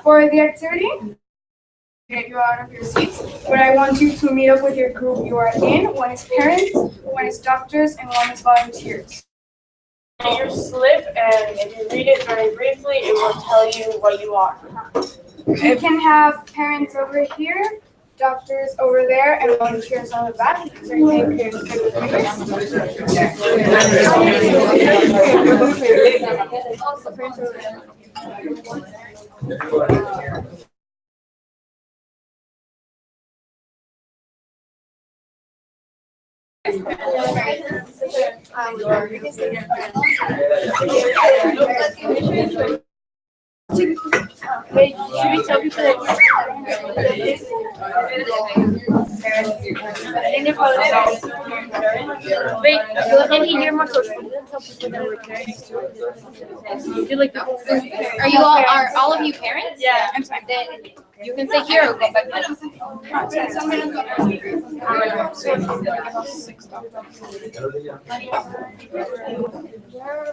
For the activity, get you out of your seats, but I want you to meet up with your group you are in. One is parents, one is doctors, and one is volunteers. Your slip, and if you read it very briefly, it will tell you what you are. You can have parents over here, doctors over there, and volunteers on the back. So your name is good Wait, should we tell people that wait, maybe you're more social. Tell people that we're parents too. You're like, Are all of you parents? yeah. Then you can stay here or go back home.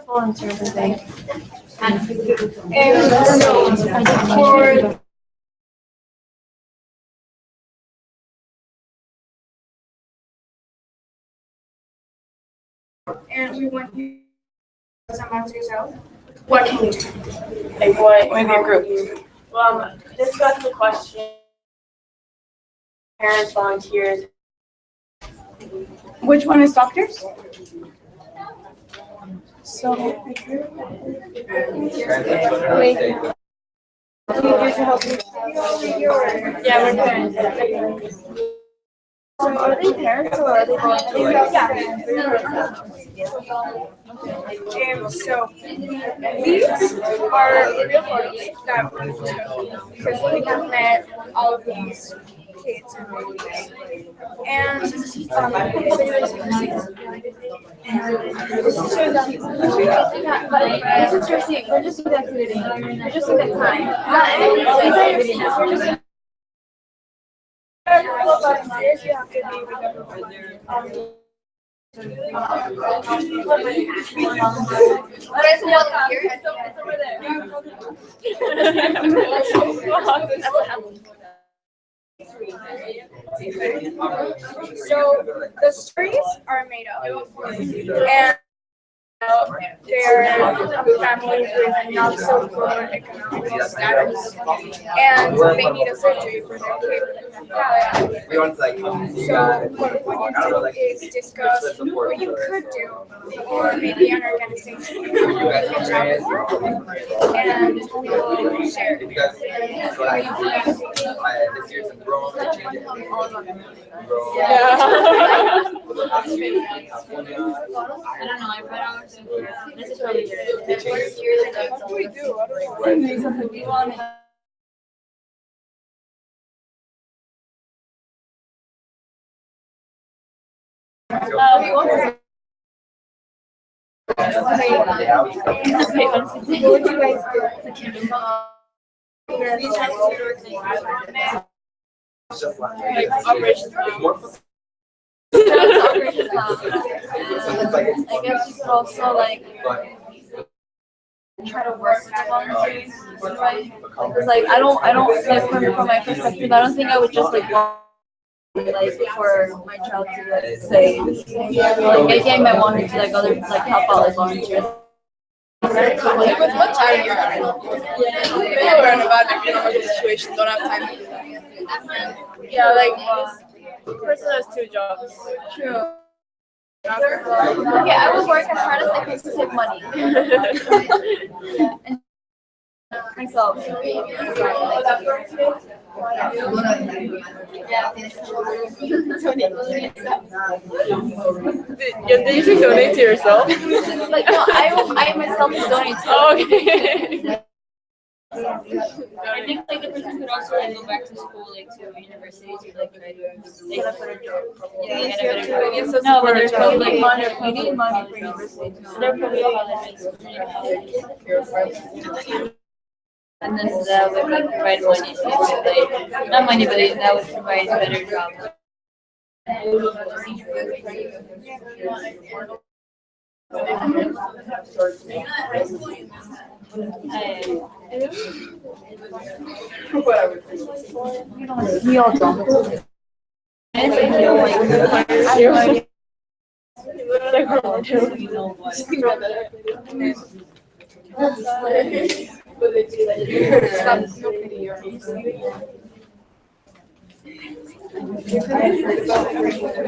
Volunteer today. And we want you to amongst yourself. What can you do? Like what? Maybe a group. Discuss the question. Parents, volunteers. Which one is doctors? So, Wait. Teachers to help you. yeah, we're parents. Are they parents or are they volunteers? So these are real photos that we took because we have met all of these kids and babies. And This is your seat. We're just with activity. We're just with the time. We're just volunteers, you have to be with everyone. It's over So the stories are made up, and they're a family with not so good economic status, and they need a surgery for their kid. So what you do is discuss what you could do, or maybe an organization you can reach out for, and share. I don't know. I read ours. This is really good. What do we do? I don't know. What would you guys do? Like Operation I guess you could also try to work with the volunteers, right? Because I don't like from my perspective, I don't think I would just for my child to say I think I might want her to other help out volunteers. With what time you're at? People are in a bad economic situation, don't have time to do that. Yeah, this person has 2 jobs. True. Okay, I will work as hard as I can to save money. And myself. Did you donate to yourself? No, I myself is donating. Oh, okay. I think the person could also go back to school, to university to try to get a better job. No, but they're probably money. We need money for university. So they're probably colleges. And then that would provide money, not money, but that would provide a better job. We all don't.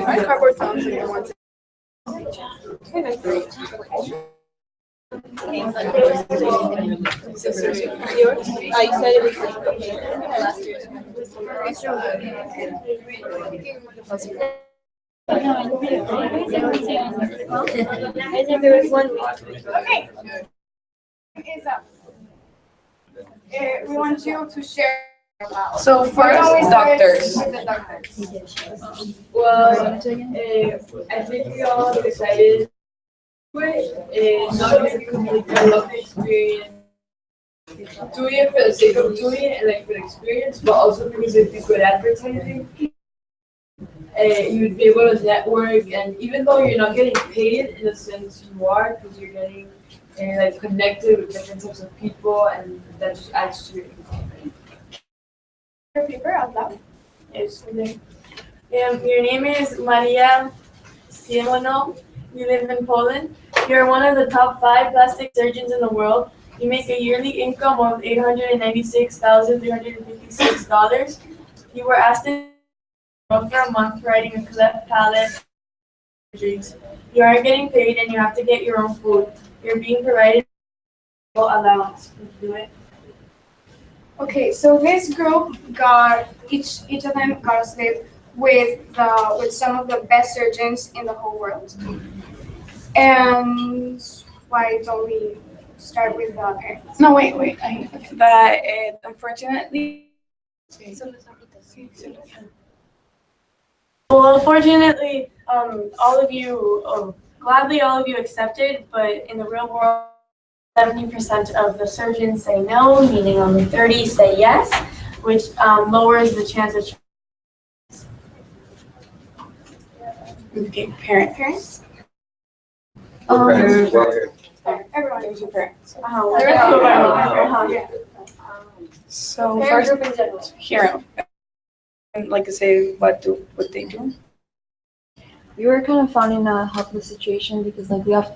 My cardboard sounds like it wants I said it was last year's. There was one. Okay. Is up. We want you to share about. So first, doctors. With the doctors. Well, I think we all decided not because I love the experience, doing it for the sake of doing it and like for the experience, but also because it'd be good advertising. You'd be able to network, and even though you're not getting paid in a sense, you are because you're getting like connected with different types of people, and that just adds to your income. Your paper out loud. Yes. Your name is Maria Simono. You live in Poland. You're one of the top 5 plastic surgeons in the world. You make a yearly income of $896,356. You were asked to work for a month writing a cleft palate surgeries. You aren't getting paid and you have to get your own food. You're being provided allowance. Can you do it? Okay, so this group got each of them got a slip with some of the best surgeons in the whole world. And why don't we start with the parents? No, wait. That unfortunately. Well, unfortunately, all of you, gladly all of you accepted, but in the real world, 70% of the surgeons say no, meaning only 30 say yes, which lowers the chance of. Okay, parents. Parents? Parents, well, here. Everyone. There's your parents. So Parent first, group in general. here, and like I say, what they do. We were kind of found in a helpless situation because like we have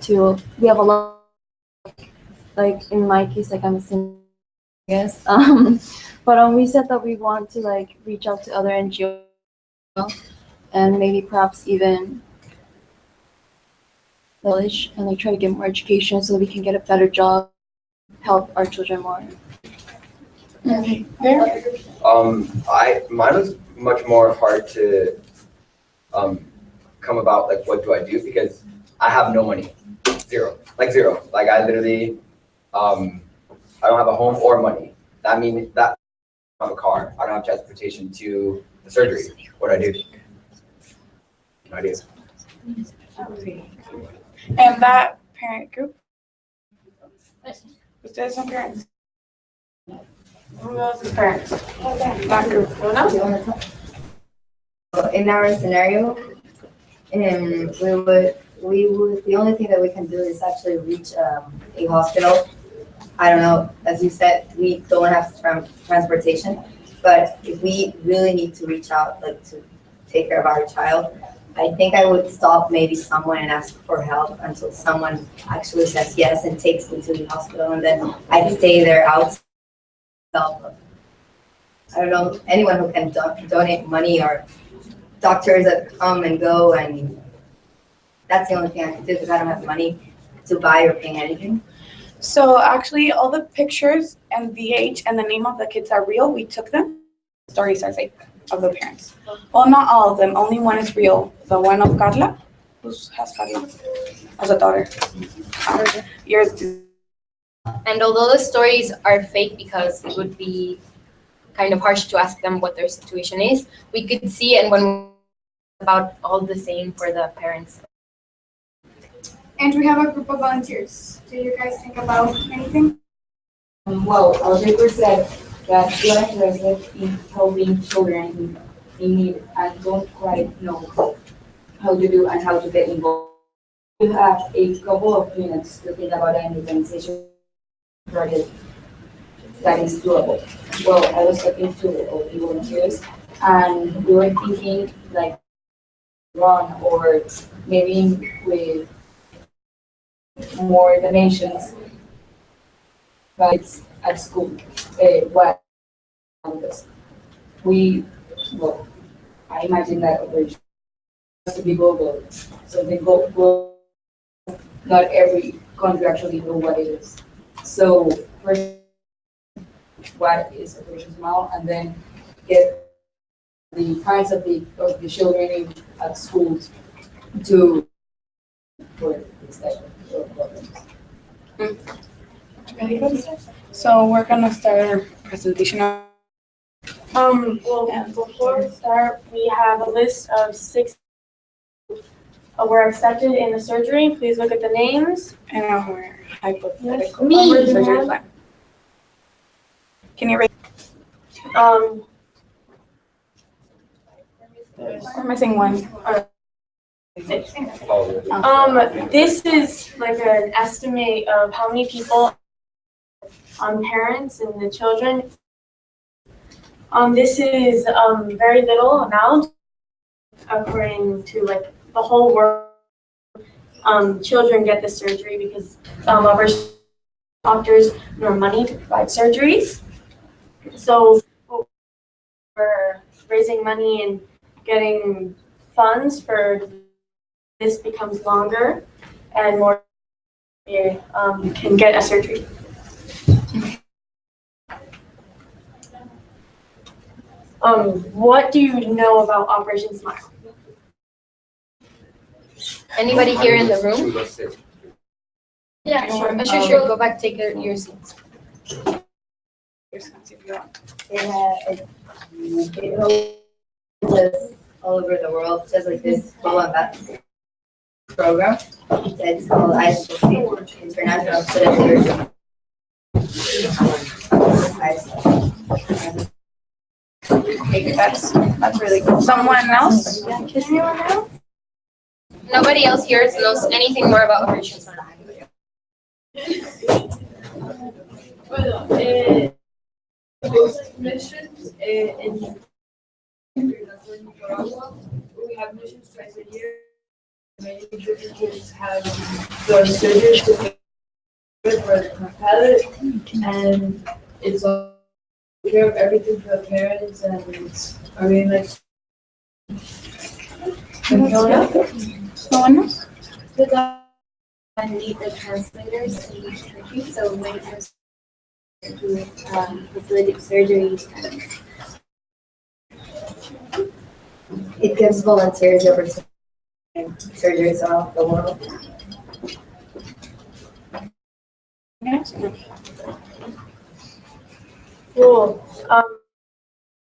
a lot, like in my case, like I'm a single, I guess. But we said that we want to like reach out to other NGOs and maybe perhaps even village and like try to get more education so that we can get a better job, help our children more. Okay, there. Mine was much more hard to come about. Like, what do I do? Because I have no money, zero. Like I literally, I don't have a home or money. That means that I don't have a car. I don't have transportation to the surgery. What do I do? No idea. And that parent group. Ustedes son parents. Who else is parents? That group. In our scenario, we would, the only thing that we can do is actually reach a hospital. I don't know, as you said, we don't have transportation, but if we really need to reach out, like to take care of our child, I think I would stop maybe someone and ask for help until someone actually says yes and takes me to the hospital, and then I'd stay there outside. I don't know, anyone who can donate money or doctors that come and go, and that's the only thing I can do because I don't have money to buy or pay anything. So actually, all the pictures and the age and the name of the kids are real. We took them. Stories are fake of the parents. Well, not all of them. Only one is real. The one of Carla, who has Carla as a daughter. Yours too. And although the stories are fake because it would be kind of harsh to ask them what their situation is, we could see and when about all the same for the parents. And we have a group of volunteers. Do you guys think about anything? Well, our paper said that we are interested in helping children in need and don't quite know how to do and how to get involved. you have a couple of minutes to think about an organization project that is doable. Well, I was talking to all the volunteers and we were thinking like run or maybe with more dimensions, but it's at school. What we, well, I imagine that operation has to be global. So the global, not every country actually know what it is. So first, what is Operation Smile, and then get the parents of the children at schools to for this type of programs. Ready for this? So we're gonna start our presentation. Well, before we start, we have a list of 6 were accepted in the surgery. Please look at the names. And our hypothetical Me. surgery plan. Can you read? Um, We're missing one. this is like an estimate of how many people, parents and the children. This is very little amount according to like the whole world. Children get this surgery because our doctors nor money to provide surgeries. So we're raising money and getting funds for this becomes longer and more can get a surgery. What do you know about Operation Smile? Anybody here in the room? Should we go sit? Yeah, sure. Go back, take your seats. It holds all over the world, just like this global ambassador program. It's called ISOC, International Student That's really good. Someone else? Nobody else here knows anything more about Operation Smile. Well, missions in Nicaragua. We have missions twice a year. Many different kids have the surgery to for the palate, and it's all care of everything for the parents, and it's I mean like. No one knows? I need the translators in each country, so when it comes to facilitate surgeries, It gives volunteers the opportunity to do surgeries all over the world. Yes. Cool.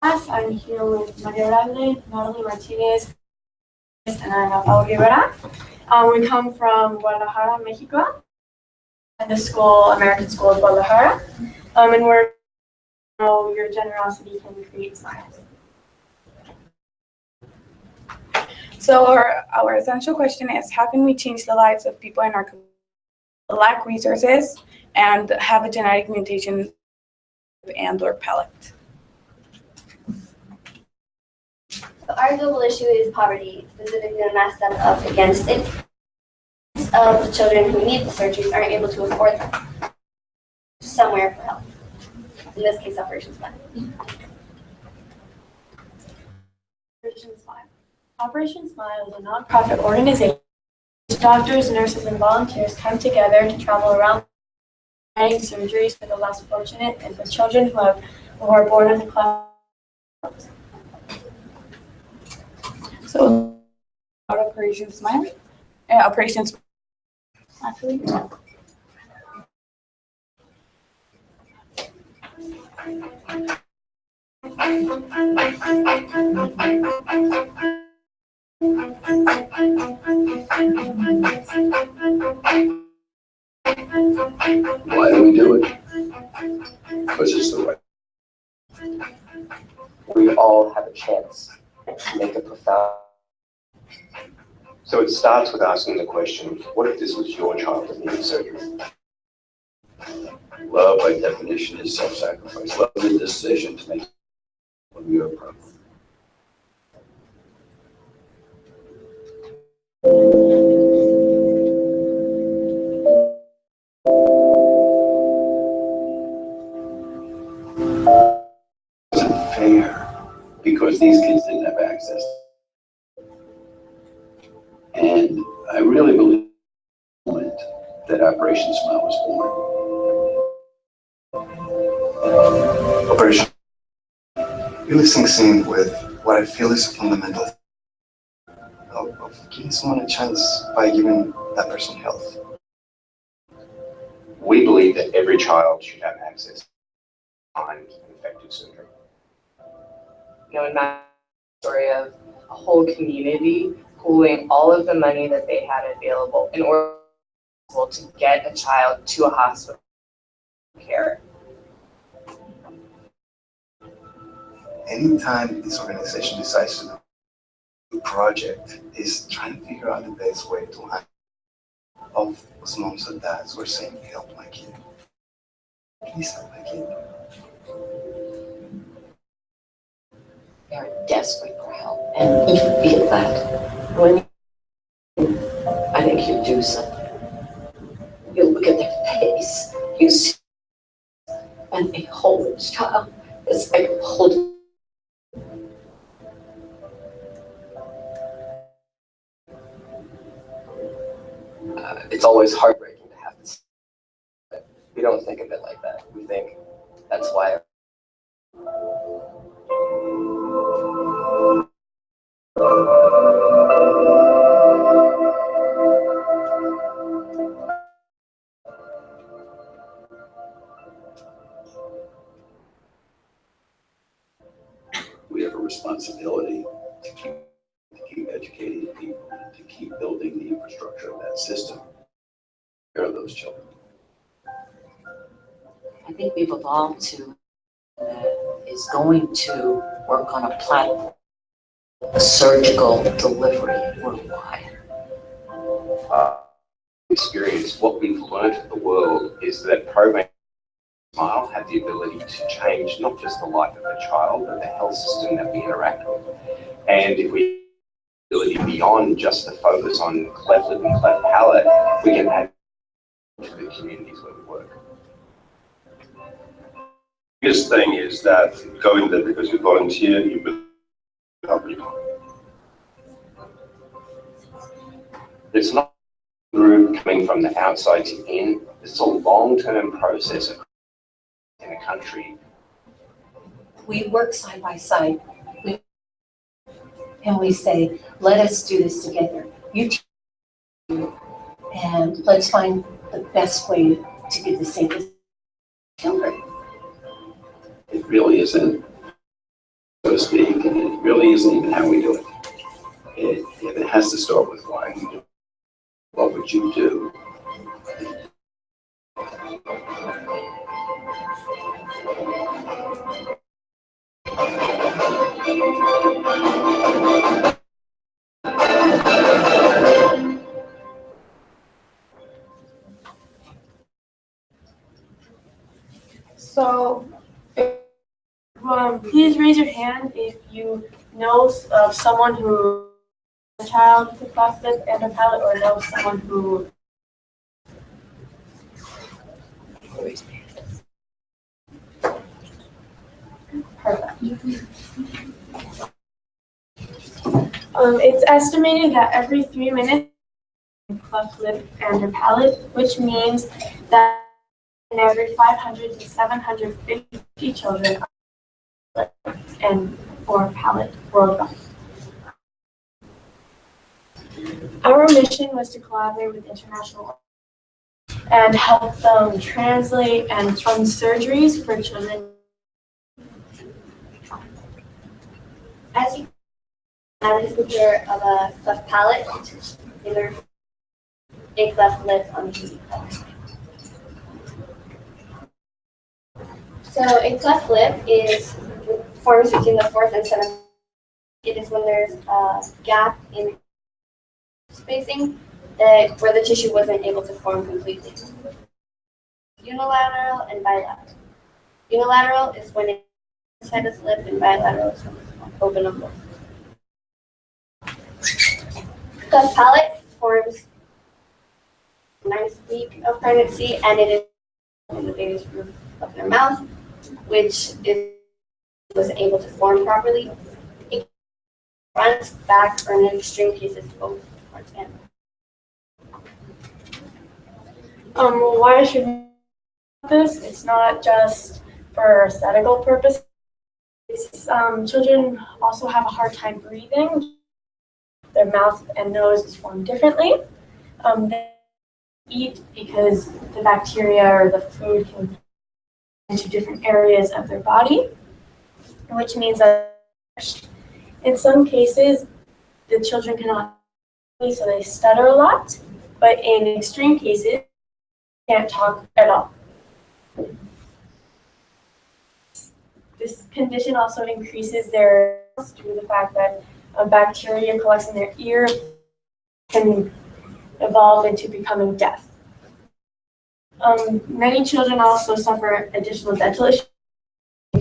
I'm here with Maria Orale, Natalie Martinez, and Rafael Rivera. We come from Guadalajara, Mexico, at the school, American School of Guadalajara, and we're your generosity can create smiles. So our essential question is, how can we change the lives of people in our community who lack resources and have a genetic mutation and/or palate? so our global issue is poverty, specifically the mass step up against it. Of the children who need the surgeries aren't able to afford them. Somewhere for help. In this case, Operation Smile. Operation Smile. Operation Smile is a nonprofit organization. Doctors, nurses, and volunteers come together to travel around providing surgeries for the less fortunate and for children who are born in the class. So, Operation Smile? Operation Smile. Actually. Why do we do it? Because it's the right. We all have a chance to make a profound. So it starts with asking the question, what if this was your child that needed surgery? Love, by definition, is self-sacrifice. Love is a decision to make when you're a problem. It wasn't fair because these kids didn't have access. And I really believe that Operation Smile was born. Operation really sinks in with what I feel is fundamental of giving someone a chance by giving that person health. We believe that every child should have access to kind and effective surgery. In my story of a whole community pooling all of the money that they had available in order to get a child to a hospital care. Anytime this organization decides to do a project, is trying to figure out the best way to handle of those moms and dads who are saying, help my kid. Please help my kid. They're desperate for help, and you feel that when I think you do something. You look at their face, you see, and they hold this child. It's like holding. It's always heartbreaking to have this. We don't think of it like that. We think that's why. We have a responsibility to keep educating people, to keep building the infrastructure of that system. Care of those children. I think we've evolved to is going to work on a platform, surgical delivery worldwide. Experience, what we've learned in the world is that programs Smile have the ability to change not just the life of the child, but the health system that we interact with. And if we ability beyond just the focus on cleft lip and cleft palate, we can add to the communities where we work. The biggest thing is that going there because you volunteer, you build help people. It's not a group coming from the outside to in. It's a long-term process in a country. We work side by side, and we say, let us do this together. You teach me, and let's find the best way to give the safest children. It really isn't, so to speak, and it really isn't even how we do it. It has to start with why we do it. What would you do? So, please raise your hand if you know of someone who has a child with a cleft lip and a palate, or know someone who. Perfect. It's estimated that every 3 minutes, cleft lip and a palate, which means that every 500 to 750 children and or palate worldwide. Our mission was to collaborate with international and help them translate and fund surgeries for children. As you have a picture of a cleft palate, either a cleft lip on the So a cleft lip forms between the fourth and seventh. It is when there's a gap in spacing where the tissue wasn't able to form completely. Unilateral and bilateral. Unilateral is when it's inside the lip, and bilateral is when it's open of both. The palate forms 9th week of pregnancy, and it is in the baby's roof of their mouth, which was able to form properly. It runs back, or in extreme cases, both front and back. Why should we do this? It's not just for aesthetical purposes. Children also have a hard time breathing. Their mouth and nose is formed differently. They eat because the bacteria or the food can into different areas of their body, which means that in some cases the children cannot eat, so they stutter a lot, but in extreme cases they can't talk at all. This condition also increases their due to the fact that bacteria collects in their ear can evolve into becoming deaf. Many children also suffer additional dental issues,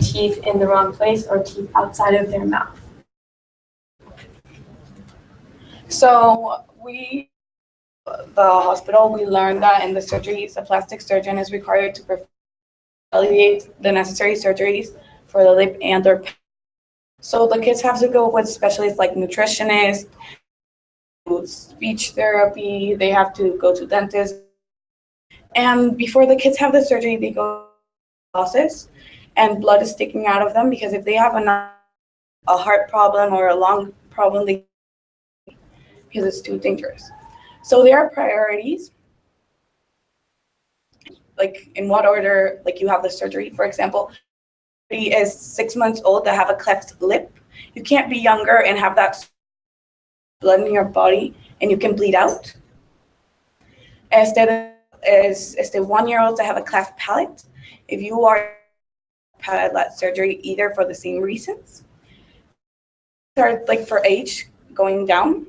teeth in the wrong place or teeth outside of their mouth. So the hospital, we learned that in the surgeries, a plastic surgeon is required to alleviate the necessary surgeries for the lip and their. So the kids have to go with specialists like nutritionists, speech therapy, they have to go to dentists. And before the kids have the surgery, they go to dialysis, and blood is sticking out of them because if they have a heart problem or a lung problem, because it's too dangerous. So there are priorities, like in what order, like you have the surgery. For example, he is 6 months old that have a cleft lip. You can't be younger and have that blood in your body and you can bleed out. Instead is the 1-year-old to have a cleft palate. If you are palate surgery, either for the same reasons, or like for age going down.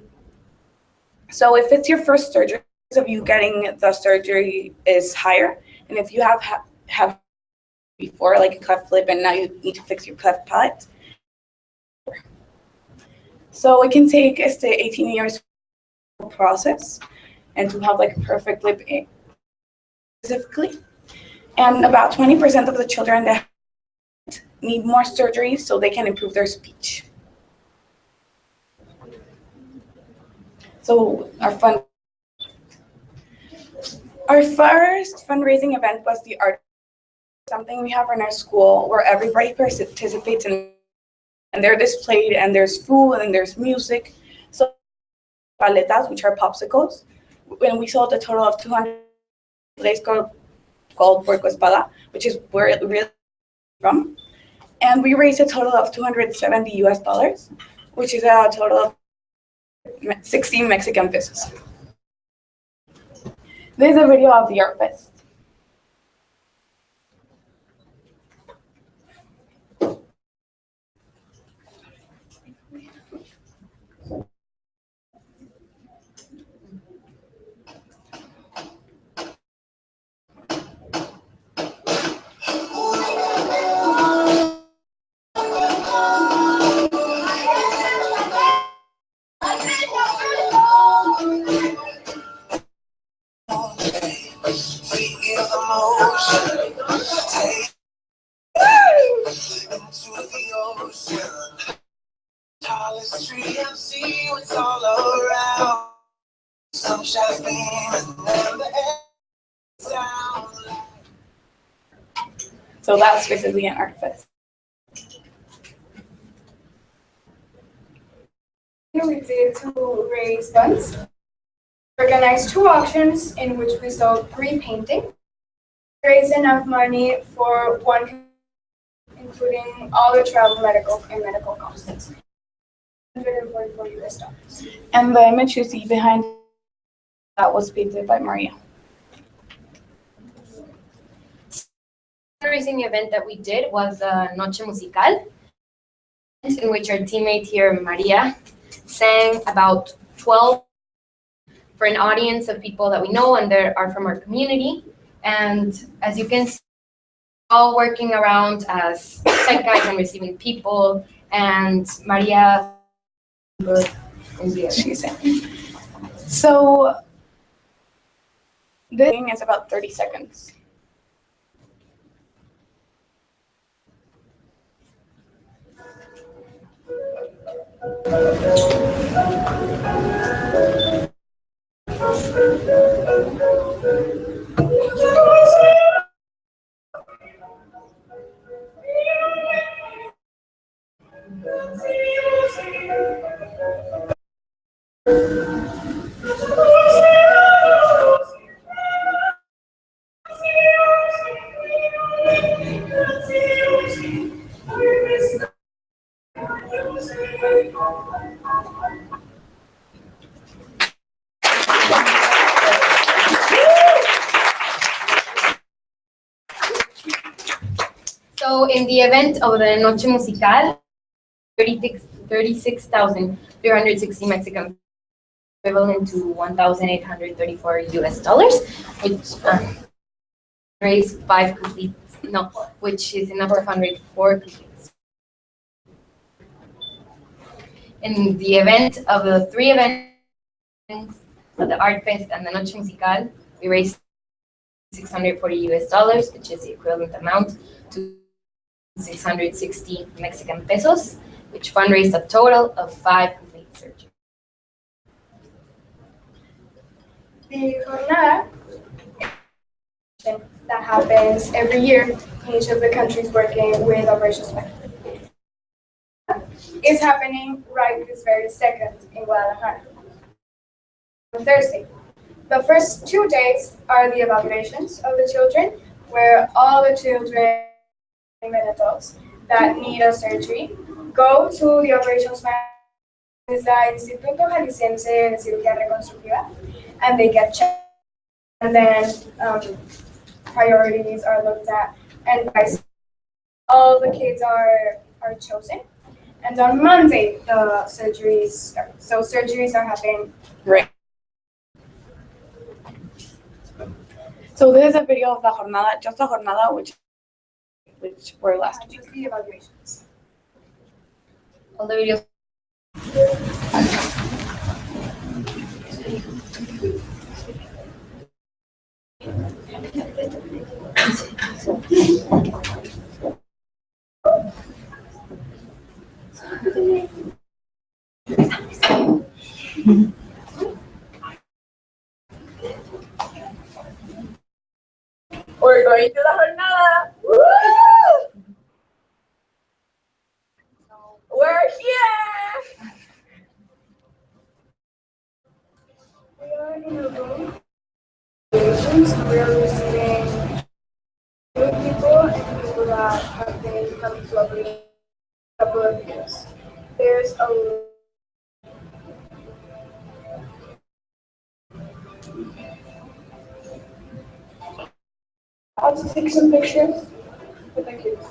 So if it's your first surgery, of you getting the surgery is higher, and if you have before like a cleft lip and now you need to fix your cleft palate, so it can take 18 years process and to have like a perfect lip specifically. And about 20% of the children that need more surgery so they can improve their speech. So our first fundraising event was the art, something we have in our school where everybody participates in, and they're displayed, and there's food and there's music. So paletas, which are popsicles, when we sold a total of 200 place called Puerco Espada, which is where it really from. And we raised a total of $270, which is a total of 16 Mexican pesos. There's a video of the Art Fest. So that's basically an art fest. We did to raise funds. We organized 2 auctions in which we sold 3 paintings. Raised enough money for 1, including all the travel, medical costs. $144. And the image you see behind that was painted by Maria. The fundraising event that we did was a Noche Musical, in which our teammate here, Maria, sang about 12 for an audience of people that we know and they are from our community. And as you can see, all working around as tech guys and receiving people. And Maria, she's in. So this thing is about 30 seconds. so in the event of the Noche Musical, 36,360 Mexican equivalent to 1,834 US dollars, which raised which is the number of 104 completes. In the event of the three events of the Art Fest and the Noche Musical, we raised 640 US dollars, which is the equivalent amount to 660 Mexican pesos, which fundraised a total of 5 complete surgeries. The jornada that happens every year in each of the countries working with Operation Smile is happening right this very second in Guadalajara on Thursday. The first 2 days are the evaluations of the children, where all the children and adults that need a surgery go to the Operation Smile, is the Instituto Jalisciense de Cirugía Reconstructiva, and they get checked. And then priorities are looked at, and all the kids are chosen. And on Monday, the surgeries start. So surgeries are happening. Right. So this is a video of the jornada, just the jornada, which were last week. Just the evaluations. All the videos. We're going to the jornada. Woo! We're here. We are in a room. We are receiving new people and people that have been coming to a couple of years. There's a I'll just take some pictures with the kids.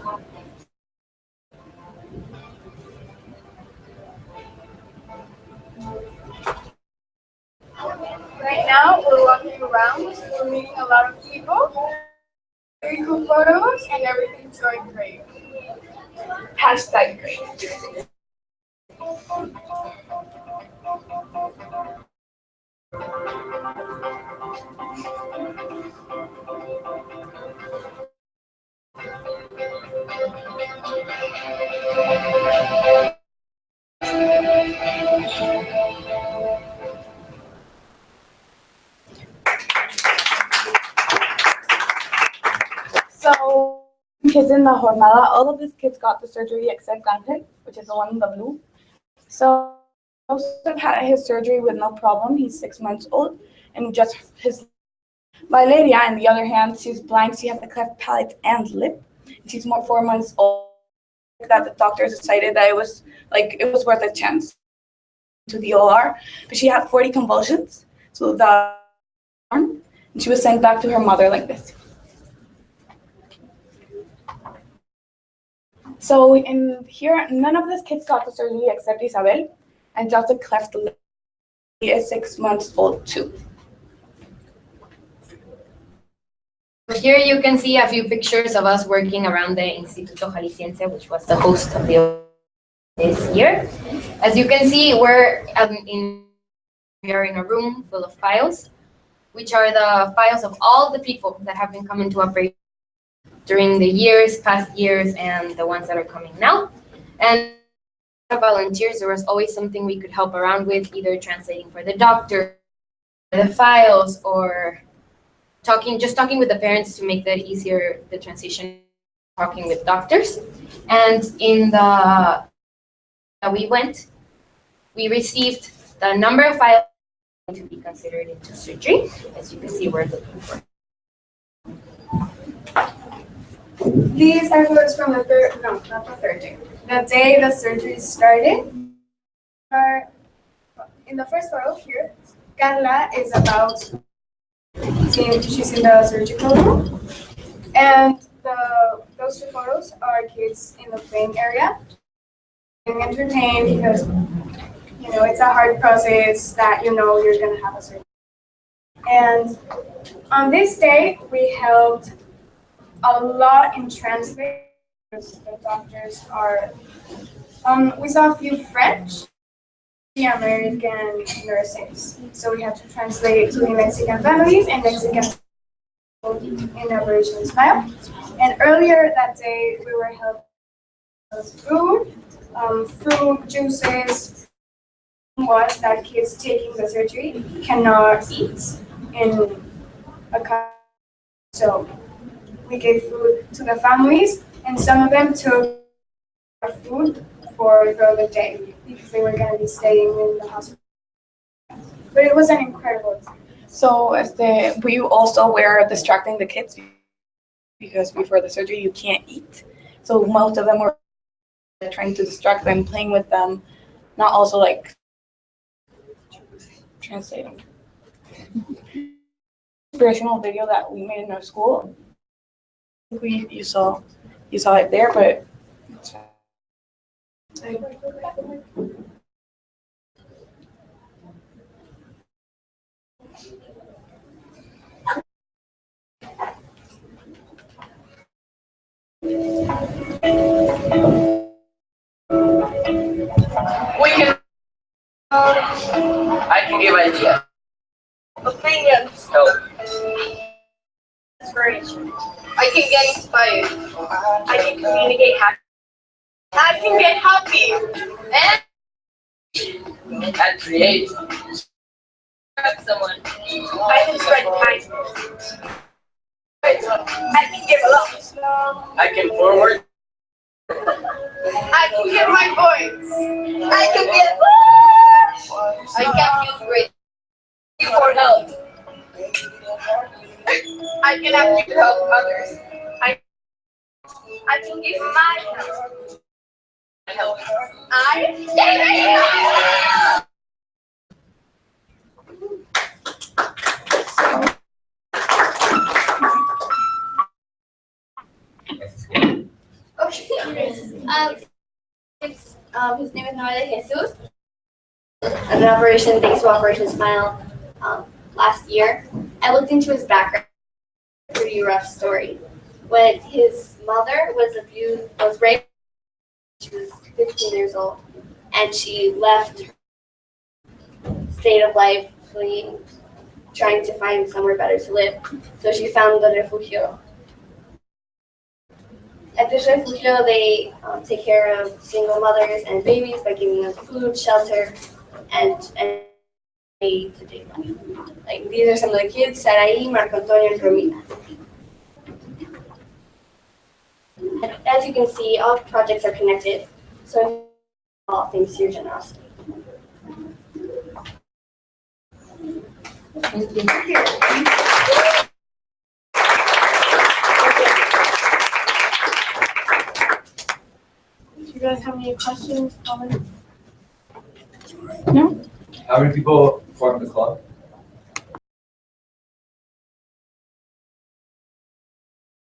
Right now, we're walking around, we're meeting a lot of people, very cool photos, and everything's going great. Hashtag great. So kids in the jornada, all of these kids got the surgery except Dante, which is the one in the blue. So Joseph had his surgery with no problem. He's 6 months old, and just his. Valeria, on the other hand, she's blind. She has a cleft palate and lip. She's 4 months old. That the doctors decided that it was worth a chance to the OR, but she had 40 convulsions. So and she was sent back to her mother like this. So in here, none of these kids got the surgery except Isabel, and just a cleft lip. is 6 months old too. Here you can see a few pictures of us working around the Instituto Jalisciense, which was the host of the this year. As you can see, we are in a room full of files, which are the files of all the people that have been coming to operation during the years, past years, and the ones that are coming now. And volunteers, there was always something we could help around with, either translating for the doctor, the files, or talking with the parents to make that easier, the transition, talking with doctors. And in the that we went, we received the number of files to be considered into surgery. As you can see, we're looking for. These are photos from the third day. The day the surgery started. In the first photo here, Carla is she's in the surgical room. And those two photos are kids in the playing area, being entertained because, it's a hard process that you're going to have a surgery. And on this day, we helped a lot in translate. The doctors are, we saw a few French, the American nurses. So we had to translate to the Mexican families and Mexican in Operation Smile. And earlier that day, we were helping with fruit juices, was that kids taking the surgery cannot eat in a country. So we gave food to the families, and some of them took food for the day because they were going to be staying in the hospital. But it was an incredible experience. So we also were distracting the kids because before the surgery you can't eat. So most of them were trying to distract them, playing with them, not also like translating. Inspirational video that we made in our school. You saw it there, but I can give ideas. Opinions. No. Inspiration. I can get inspired. I can communicate happy. I can get happy. And create. Someone. I can spread kindness. I can give love. I can forward. I can give my voice. I can be a I can feel great. For help. I can have you help others. I can give my help. His name is Noel de Jesus. An operation, thanks to Operation Smile, last year. I looked into his background. Pretty rough story. When his mother was raped, she was 15 years old, and she left her state of life, fleeing, trying to find somewhere better to live. So she found the refugio. At this refugio, they take care of single mothers and babies by giving them food, shelter, and aid to day life. Like, these are some of the kids: Saraí, Marco Antonio, and Romina. And as you can see, all projects are connected, so all thanks to your generosity. Thank you. Do you guys have any questions, comments? How many people form the club?